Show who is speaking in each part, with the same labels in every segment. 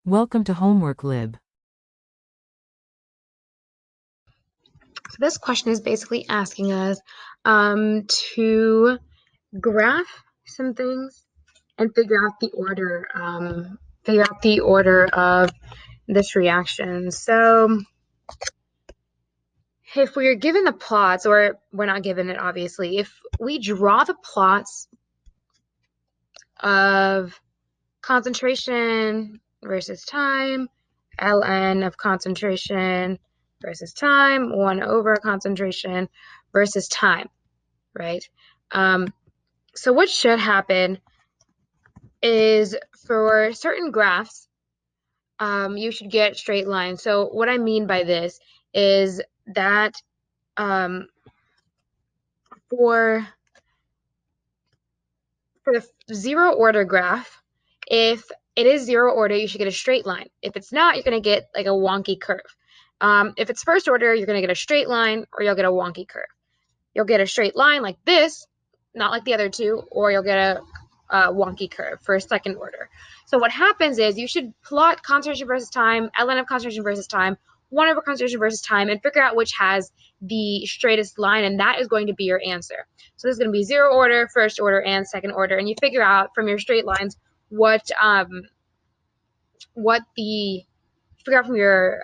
Speaker 1: Welcome to Homework Lib.
Speaker 2: So this question is basically asking us to graph some things and figure out the order of this reaction. So if we are given the plots, or we're not given it obviously, if we draw the plots of concentration versus time, ln of concentration versus time, 1 over concentration versus time, right? So what should happen is for certain graphs, you should get straight lines. So what I mean by this is that for the zero order graph, if it is zero order, you should get a straight line. If it's not, you're going to get like a wonky curve. If it's first order, you're going to get a straight line, or you'll get a wonky curve. You'll get a straight line like this, not like the other two, or you'll get a wonky curve for second order. So what happens is you should plot concentration versus time, ln of concentration versus time, 1 over concentration versus time, and figure out which has the straightest line, and that is going to be your answer. So this is going to be zero order, first order, and second order, and you figure out from your straight lines figure out from your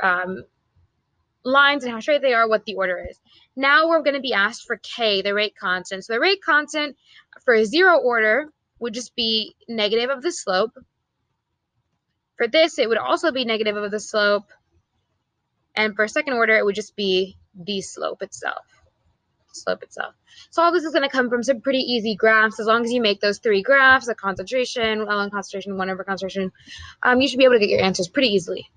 Speaker 2: lines and how straight they are what the order is. Now we're going to be asked for K, the rate constant. So the rate constant for zero order would just be negative of the slope. For this, it would also be negative of the slope. And for second order, it would just be the slope itself. So all this is going to come from some pretty easy graphs. As long as you make those 3 graphs, a concentration, ln concentration, 1 over concentration, you should be able to get your answers pretty easily.